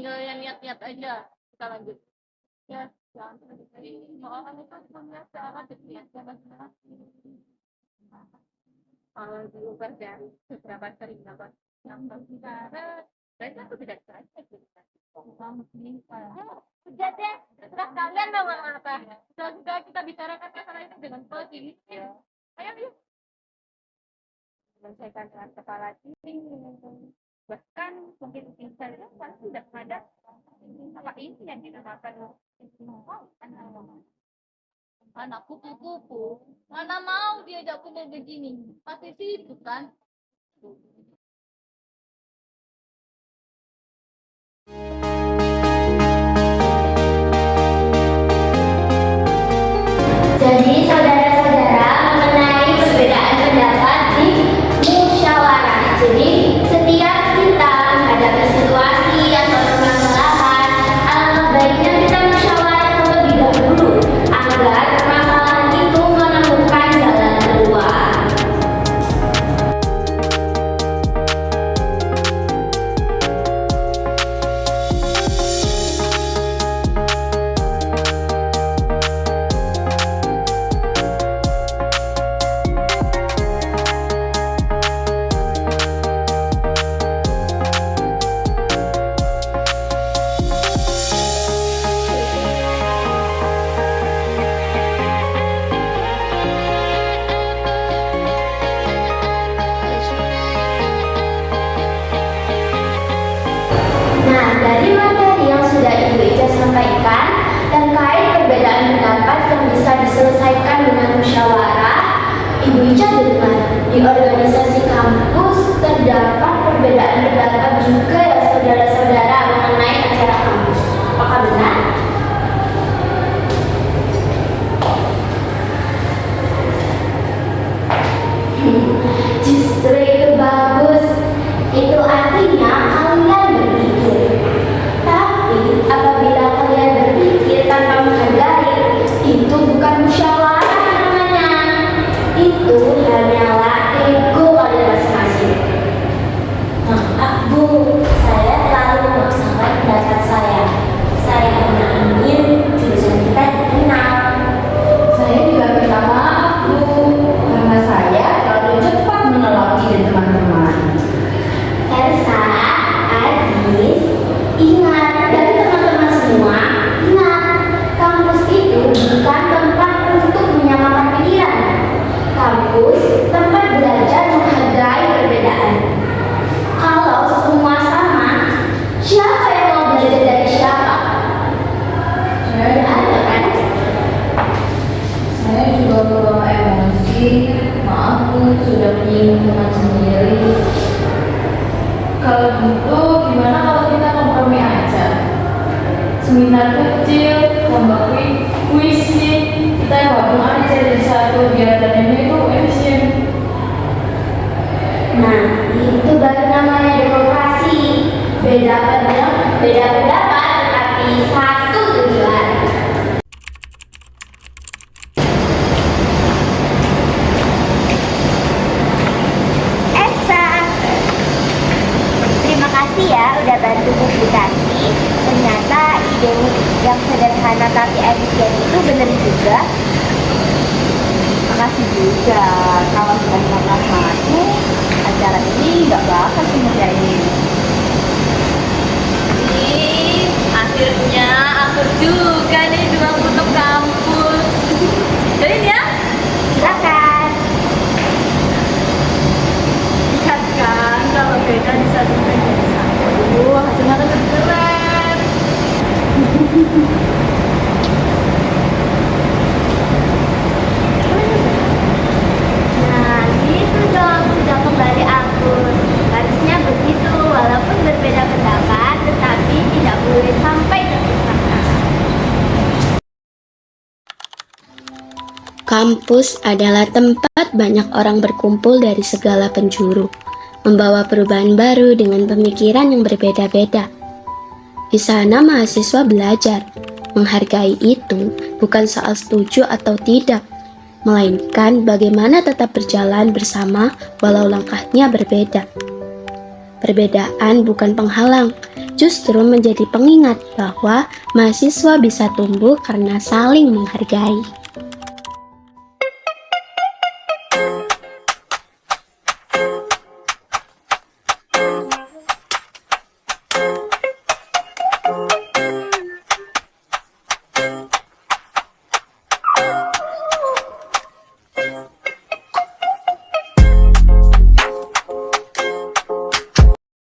tinggal yang niat-niat aja. Kita lanjut. Ya, jangan terjadi. Orang itu punya cara berniat masing-masing. Kalau diubah dari seberapa sering dapat yang berbicara, berarti aku tidak saja cerita. Sudah deh, terus kalian mau ngomong apa? Sudah kita bicarakan masalah itu dengan positif. Ayo yuk. Selesaikan dengan kepala dingin. Bahkan mungkin misalnya pasti tidak ada apa ini yang dinamakan anak kupu-kupu. Mana mau diajak kumpul begini? Pasti situ kan? Jadi saudara-saudara mengenai perbedaan pendapat di musyawarah. Jadi setiap kita menghadapi situasi atau permasalahan, alangkah baiknya kita musyawarah terlebih dahulu agar permasalahan itu menemukan jalan keluar. Nah, dari materi yang sudah Ibu Ica sampaikan terkait perbedaan pendapat yang bisa diselesaikan dengan musyawarah, Ibu Ica dengar di organisasi kampus terdapat perbedaan pendapat juga ya saudara-saudara mengenai acara kampus. Apakah benar? Justru itu bagus. Itu artinya kalian berpikir. Tapi apabila kalian berpikir tanpa menghargai, itu bukan musyawarah namanya. Itu hanyalah ego kalian masing-masing. Maaf Bu, saya terlalu memaksakan pendapat saya. Saya hanya ingin jurusan kita dikenal. Saya juga minta maaf Bu, karena saya terlalu cepat menolak ide teman-teman. Elsa, Adis, ingat, dari teman-teman semua, ingat, kampus itu bukan tempat untuk menyamakan pikiran. Kampus tempat belajar menghargai perbedaan. Kalau semua sama, siapa yang mau belajar dari siapa? Tidak ada kan? Saya juga kurang emosi. Maaf Bu, sudah menyinggung teman sendiri. Kalau gitu, gimana kalau kita kompromi aja? Seminar kecil, lomba puisi, kita gabung aja jadi satu biar dananya itu efisien. Nah, itu baru namanya demokrasi. Beda pendapat, tetapi satu tujuan. Elsa, terima kasih ya udah bantu publikasi. Ternyata idemu yang sederhana tapi efisien itu bener juga. Makasih juga, kalau sudah karena aku, acara ini nggak bakal semudah ini. Akhirnya aku juga nih bilang untuk kampus. Join ya? Silakan. Lihat kan kalau beda di satu jadi satu. Hasilnya kan lebih keren. Nah, gitu dong, sudah kembali akur. Harusnya begitu, walaupun berbeda pendapat, tetapi tidak boleh sampai terpisahkan. Kampus adalah tempat banyak orang berkumpul dari segala penjuru, membawa perubahan baru dengan pemikiran yang berbeda-beda. Di sana mahasiswa belajar, menghargai itu bukan soal setuju atau tidak, melainkan bagaimana tetap berjalan bersama walau langkahnya berbeda. Perbedaan bukan penghalang, justru menjadi pengingat bahwa mahasiswa bisa tumbuh karena saling menghargai.